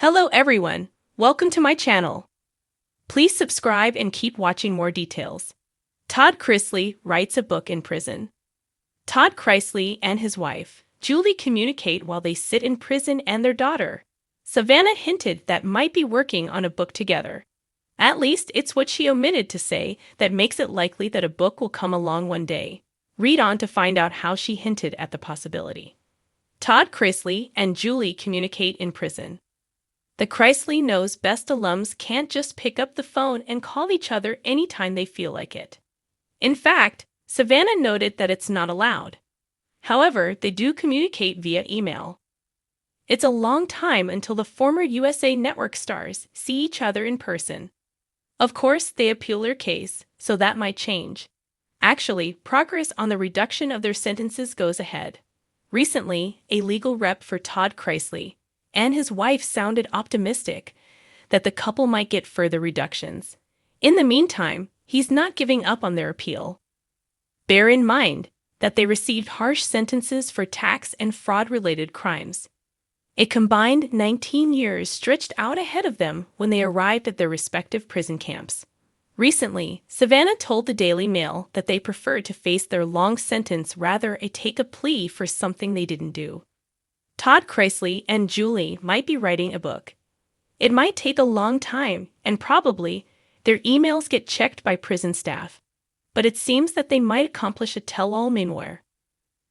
Hello everyone, welcome to my channel. Please subscribe and keep watching more details. Todd Chrisley writes a book in prison. Todd Chrisley and his wife, Julie, communicate while they sit in prison, and their daughter, Savannah, hinted that might be working on a book together. At least it's what she omitted to say that makes it likely that a book will come along one day. Read on to find out how she hinted at the possibility. Todd Chrisley and Julie communicate in prison. The Chrisley Knows Best alums can't just pick up the phone and call each other anytime they feel like it. In fact, Savannah noted that it's not allowed. However, they do communicate via email. It's a long time until the former USA Network stars see each other in person. Of course, they appeal their case, so that might change. Actually, progress on the reduction of their sentences goes ahead. Recently, a legal rep for Todd Chrisley and his wife sounded optimistic that the couple might get further reductions. In the meantime, he's not giving up on their appeal. Bear in mind that they received harsh sentences for tax and fraud-related crimes. A combined 19 years stretched out ahead of them when they arrived at their respective prison camps. Recently, Savannah told the Daily Mail that they preferred to face their long sentence rather than take a plea for something they didn't do. Todd Chrisley and Julie might be writing a book. It might take a long time, and probably their emails get checked by prison staff. But it seems that they might accomplish a tell-all memoir.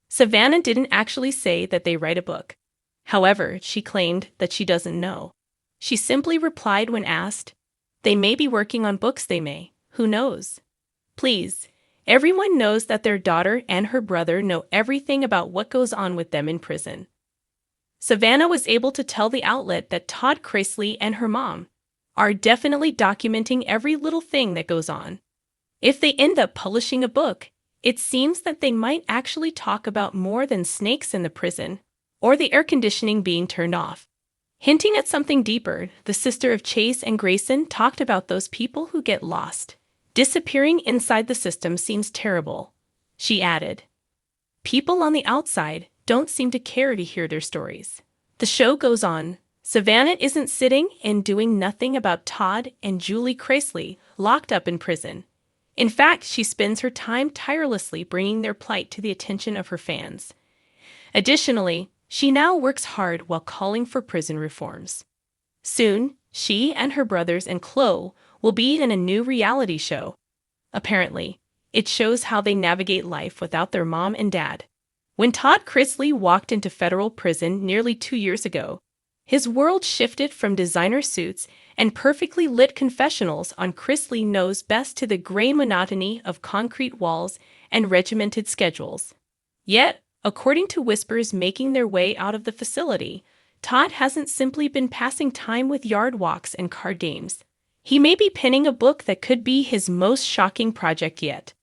Savannah didn't actually say that they write a book. However, she claimed that she doesn't know. She simply replied when asked, "They may be working on books, they may. Who knows?" Please, everyone knows that their daughter and her brother know everything about what goes on with them in prison. Savannah was able to tell the outlet that Todd Chrisley and her mom are definitely documenting every little thing that goes on. If they end up publishing a book, it seems that they might actually talk about more than snakes in the prison or the air conditioning being turned off. Hinting at something deeper, the sister of Chase and Grayson talked about those people who get lost. Disappearing inside the system seems terrible, she added. People on the outside don't seem to care to hear their stories. The show goes on. Savannah isn't sitting and doing nothing about Todd and Julie Chrisley locked up in prison. In fact, she spends her time tirelessly bringing their plight to the attention of her fans. Additionally, she now works hard while calling for prison reforms. Soon, she and her brothers and Chloe will be in a new reality show. Apparently, it shows how they navigate life without their mom and dad. When Todd Chrisley walked into federal prison nearly 2 years ago, his world shifted from designer suits and perfectly lit confessionals on Chrisley Knows Best to the gray monotony of concrete walls and regimented schedules. Yet, according to whispers making their way out of the facility, Todd hasn't simply been passing time with yard walks and card games. He may be penning a book that could be his most shocking project yet.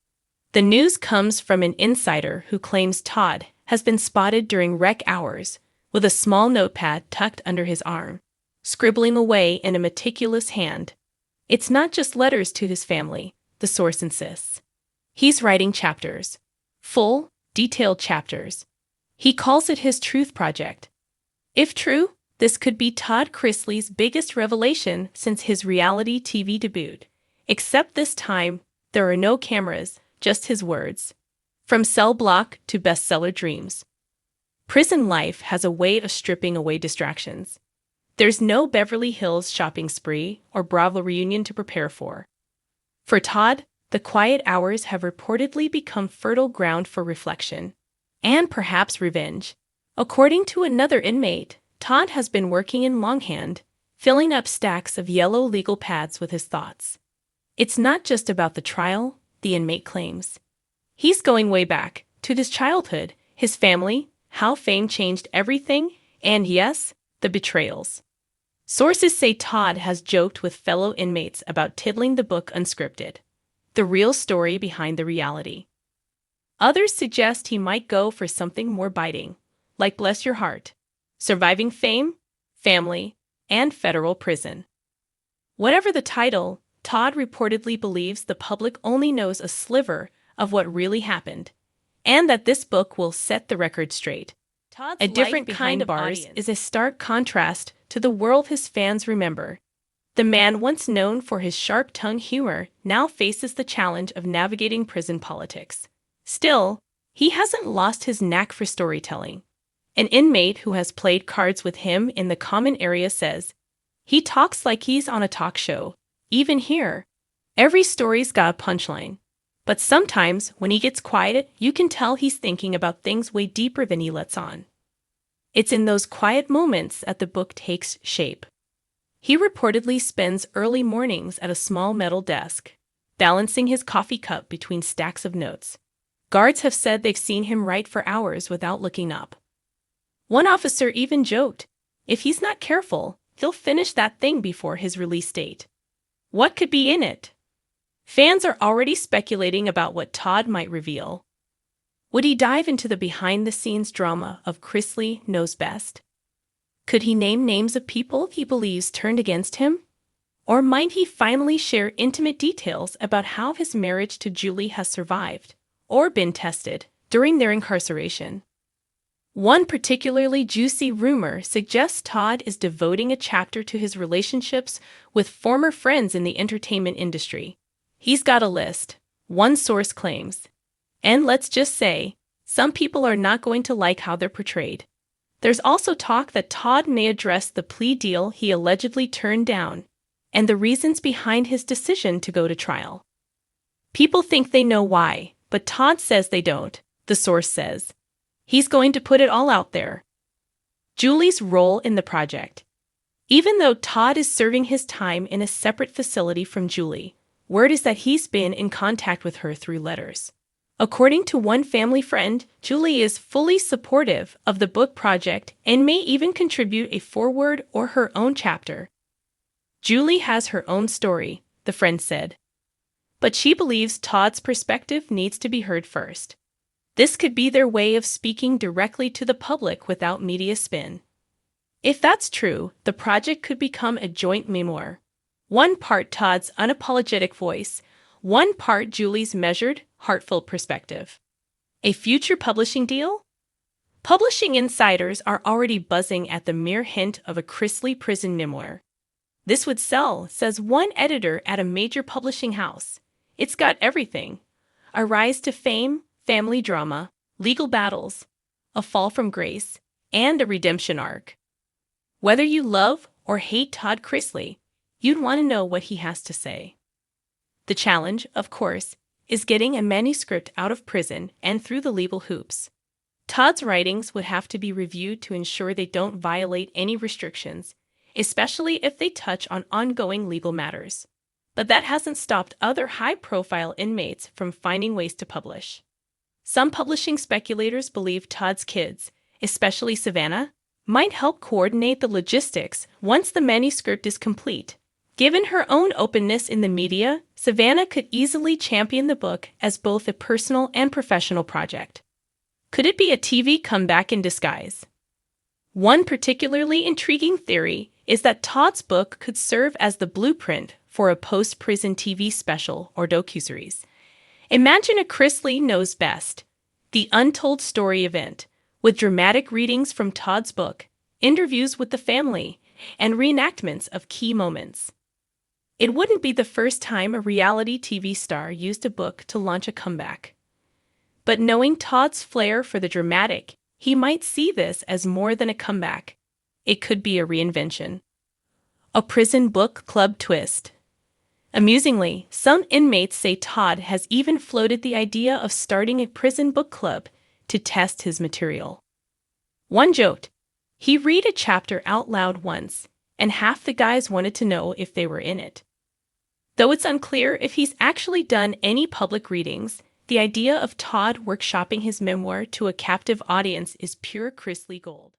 The news comes from an insider who claims Todd has been spotted during rec hours with a small notepad tucked under his arm, scribbling away in a meticulous hand. It's not just letters to his family, the source insists. He's writing chapters. Full, detailed chapters. He calls it his truth project. If true, this could be Todd Chrisley's biggest revelation since his reality TV debut. Except this time, there are no cameras, just his words. From cell block to bestseller dreams. Prison life has a way of stripping away distractions. There's no Beverly Hills shopping spree or Bravo reunion to prepare for. For Todd, the quiet hours have reportedly become fertile ground for reflection and perhaps revenge. According to another inmate, Todd has been working in longhand, filling up stacks of yellow legal pads with his thoughts. It's not just about the trial, the inmate claims. He's going way back to his childhood, his family, how fame changed everything, and yes, the betrayals. Sources say Todd has joked with fellow inmates about titling the book unscripted, the real story behind the reality. Others suggest he might go for something more biting, like Bless Your Heart, Surviving Fame, Family, and Federal Prison. Whatever the title, Todd reportedly believes the public only knows a sliver of what really happened, and that this book will set the record straight. A different kind of bars is a stark contrast to the world his fans remember. The man once known for his sharp-tongued humor now faces the challenge of navigating prison politics. Still, he hasn't lost his knack for storytelling. An inmate who has played cards with him in the common area says, "He talks like he's on a talk show. Even here, every story's got a punchline. But sometimes, when he gets quiet, you can tell he's thinking about things way deeper than he lets on." It's in those quiet moments that the book takes shape. He reportedly spends early mornings at a small metal desk, balancing his coffee cup between stacks of notes. Guards have said they've seen him write for hours without looking up. One officer even joked, if he's not careful, he'll finish that thing before his release date. What could be in it? Fans are already speculating about what Todd might reveal. Would he dive into the behind-the-scenes drama of Chrisley Knows Best? Could he name names of people he believes turned against him? Or might he finally share intimate details about how his marriage to Julie has survived, or been tested, during their incarceration? One particularly juicy rumor suggests Todd is devoting a chapter to his relationships with former friends in the entertainment industry. He's got a list, one source claims. And let's just say, some people are not going to like how they're portrayed. There's also talk that Todd may address the plea deal he allegedly turned down, and the reasons behind his decision to go to trial. People think they know why, but Todd says they don't, the source says. He's going to put it all out there. Julie's role in the project. Even though Todd is serving his time in a separate facility from Julie, word is that he's been in contact with her through letters. According to one family friend, Julie is fully supportive of the book project and may even contribute a foreword or her own chapter. Julie has her own story, the friend said. But she believes Todd's perspective needs to be heard first. This could be their way of speaking directly to the public without media spin. If that's true, the project could become a joint memoir. One part Todd's unapologetic voice, one part Julie's measured, heartfelt perspective. A future publishing deal? Publishing insiders are already buzzing at the mere hint of a Chrisley prison memoir. This would sell, says one editor at a major publishing house. It's got everything. A rise to fame, family drama, legal battles, a fall from grace, and a redemption arc. Whether you love or hate Todd Chrisley, you'd want to know what he has to say. The challenge, of course, is getting a manuscript out of prison and through the legal hoops. Todd's writings would have to be reviewed to ensure they don't violate any restrictions, especially if they touch on ongoing legal matters. But that hasn't stopped other high-profile inmates from finding ways to publish. Some publishing speculators believe Todd's kids, especially Savannah, might help coordinate the logistics once the manuscript is complete. Given her own openness in the media, Savannah could easily champion the book as both a personal and professional project. Could it be a TV comeback in disguise? One particularly intriguing theory is that Todd's book could serve as the blueprint for a post-prison TV special or docuseries. Imagine a Chrisley Knows Best, the untold story event, with dramatic readings from Todd's book, interviews with the family, and reenactments of key moments. It wouldn't be the first time a reality TV star used a book to launch a comeback. But knowing Todd's flair for the dramatic, he might see this as more than a comeback. It could be a reinvention. A prison book club twist. Amusingly, some inmates say Todd has even floated the idea of starting a prison book club to test his material. One joked, he read a chapter out loud once, and half the guys wanted to know if they were in it. Though it's unclear if he's actually done any public readings, the idea of Todd workshopping his memoir to a captive audience is pure Chrisley gold.